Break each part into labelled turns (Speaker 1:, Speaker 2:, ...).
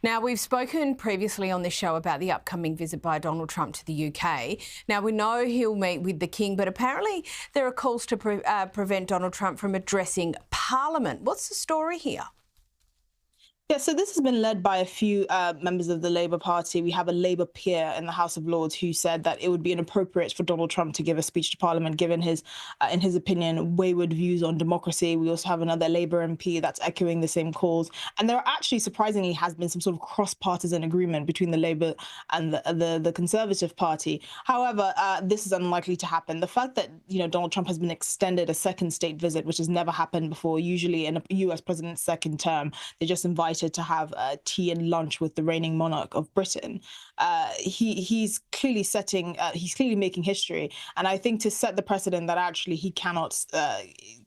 Speaker 1: Now, we've spoken previously on this show about the upcoming visit by Donald Trump to the UK. Now, we know he'll meet with the King, but apparently there are calls to prevent Donald Trump from addressing Parliament. What's the story here?
Speaker 2: Yeah, so this has been led by a few members of the Labour Party. We have a Labour peer in the House of Lords who said that it would be inappropriate for Donald Trump to give a speech to Parliament, given his, in his opinion, wayward views on democracy. We also have another Labour MP that's echoing the same calls. And there actually, surprisingly, has been some sort of cross-partisan agreement between the Labour and the Conservative Party. However, this is unlikely to happen. The fact that, Donald Trump has been extended a second state visit, which has never happened before, usually in a US president's second term, they just invite to have tea and lunch with the reigning monarch of Britain. He's clearly making history, and I think to set the precedent that actually he cannot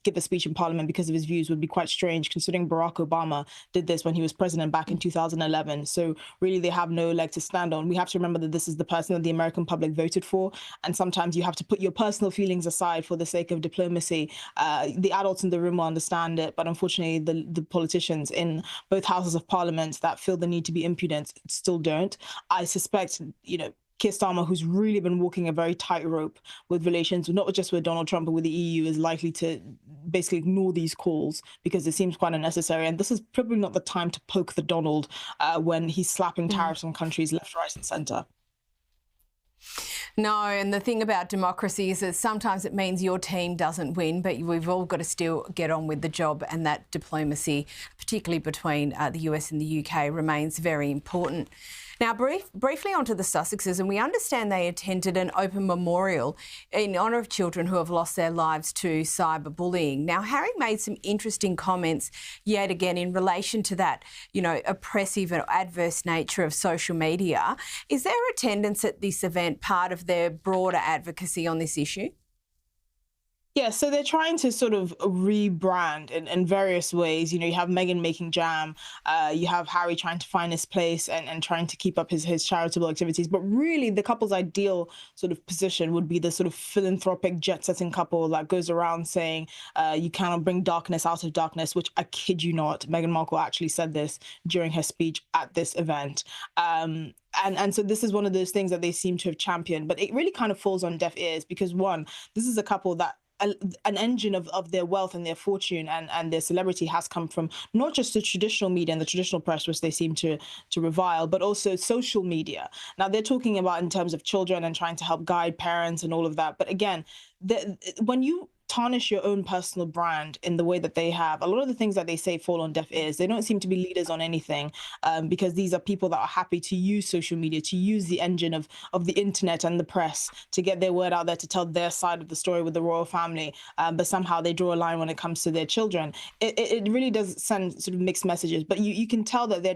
Speaker 2: give a speech in Parliament because of his views would be quite strange, considering Barack Obama did this when he was president back in 2011. So really, they have no leg to stand on. We have to remember that this is the person that the American public voted for, and sometimes you have to put your personal feelings aside for the sake of diplomacy. The adults in the room will understand it, but unfortunately, the politicians in both houses of Parliament that feel the need to be impudent still don't. I suspect, Keir Starmer, who's really been walking a very tightrope with relations, not just with Donald Trump, but with the EU, is likely to basically ignore these calls because it seems quite unnecessary. And this is probably not the time to poke the Donald when he's slapping tariffs on countries left, right, and centre.
Speaker 1: No, and the thing about democracy is that sometimes it means your team doesn't win, but we've all got to still get on with the job, and that diplomacy, particularly between the US and the UK, remains very important. Now, briefly onto the Sussexes, and we understand they attended an open memorial in honour of children who have lost their lives to cyberbullying. Now, Harry made some interesting comments yet again in relation to that, oppressive and adverse nature of social media. Is their attendance at this event part of their broader advocacy on this issue?
Speaker 2: Yeah, so they're trying to sort of rebrand in various ways. You have Meghan making jam, you have Harry trying to find his place and trying to keep up his charitable activities. But really, the couple's ideal sort of position would be the sort of philanthropic jet-setting couple that goes around saying, you cannot bring darkness out of darkness, which I kid you not, Meghan Markle actually said this during her speech at this event. And so this is one of those things that they seem to have championed, but it really kind of falls on deaf ears because, one, this is a couple that an engine of their wealth and their fortune and their celebrity has come from not just the traditional media and the traditional press, which they seem to revile, but also social media. Now, they're talking about in terms of children and trying to help guide parents and all of that. But again, when you tarnish your own personal brand in the way that they have, a lot of the things that they say fall on deaf ears. They don't seem to be leaders on anything because these are people that are happy to use social media, to use the engine of the internet and the press to get their word out there, to tell their side of the story with the royal family. But somehow they draw a line when it comes to their children. It really does send sort of mixed messages, but you can tell that they're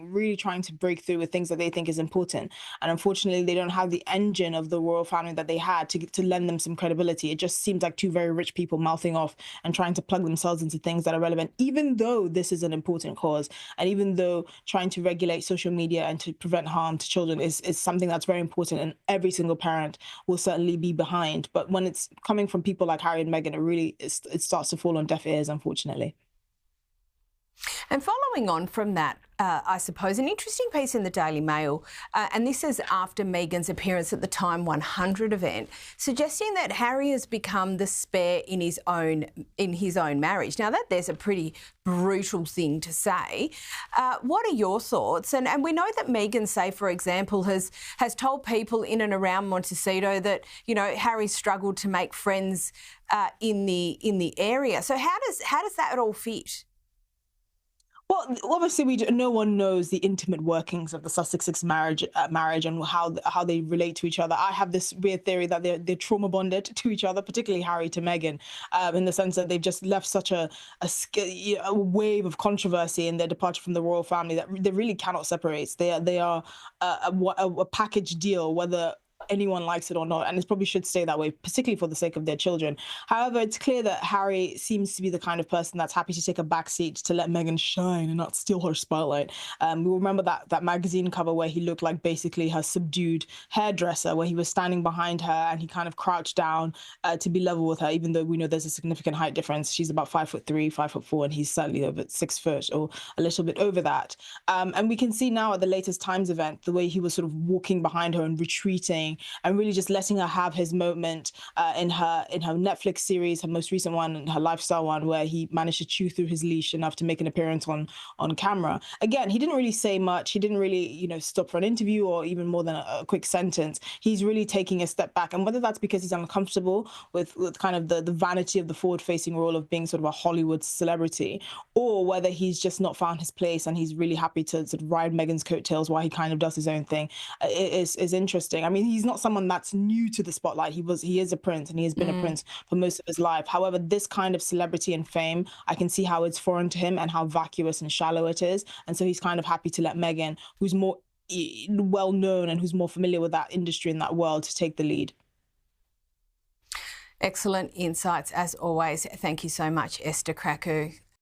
Speaker 2: really trying to break through with things that they think is important. And unfortunately, they don't have the engine of the royal family that they had to lend them some credibility. It just seems like two very rich people mouthing off and trying to plug themselves into things that are relevant, even though this is an important cause. And even though trying to regulate social media and to prevent harm to children is something that's very important and every single parent will certainly be behind. But when it's coming from people like Harry and Meghan, it starts to fall on deaf ears, unfortunately.
Speaker 1: And following on from that, I suppose, an interesting piece in the Daily Mail, and this is after Meghan's appearance at the Time 100 event, suggesting that Harry has become the spare in his own marriage. Now, there's a pretty brutal thing to say. What are your thoughts? And we know that Meghan, say, for example, has told people in and around Montecito that, Harry struggled to make friends in the area. So how does that all fit?
Speaker 2: Well, obviously, no one knows the intimate workings of the Sussexes marriage and how they relate to each other. I have this weird theory that they're trauma bonded to each other, particularly Harry to Meghan, in the sense that they've just left such a wave of controversy in their departure from the royal family that they really cannot separate. They are a package deal, whether anyone likes it or not, and it probably should stay that way, particularly for the sake of their children. However, it's clear that Harry seems to be the kind of person that's happy to take a backseat to let Meghan shine and not steal her spotlight. We remember that magazine cover where he looked like basically her subdued hairdresser, where he was standing behind her and he kind of crouched down to be level with her, even though we know there's a significant height difference. She's about 5'3", 5'4", and he's certainly over 6 foot or a little bit over that. And we can see now at the latest Times event the way he was sort of walking behind her and retreating and really just letting her have his moment in her Netflix series, her most recent one, her lifestyle one, where he managed to chew through his leash enough to make an appearance on camera. Again, he didn't really say much. He didn't really, stop for an interview or even more than a quick sentence. He's really taking a step back. And whether that's because he's uncomfortable with kind of the vanity of the forward-facing role of being sort of a Hollywood celebrity, or whether he's just not found his place and he's really happy to sort of ride Meghan's coattails while he kind of does his own thing, is interesting. I mean, he's not someone that's new to the spotlight. He is a prince, and he has been a prince for most of his life. However, this kind of celebrity and fame, I can see how it's foreign to him and how vacuous and shallow it is. And so he's kind of happy to let Meghan, who's more well known and who's more familiar with that industry and that world, to take the lead.
Speaker 1: Excellent insights as always. Thank you so much, Esther Krakue.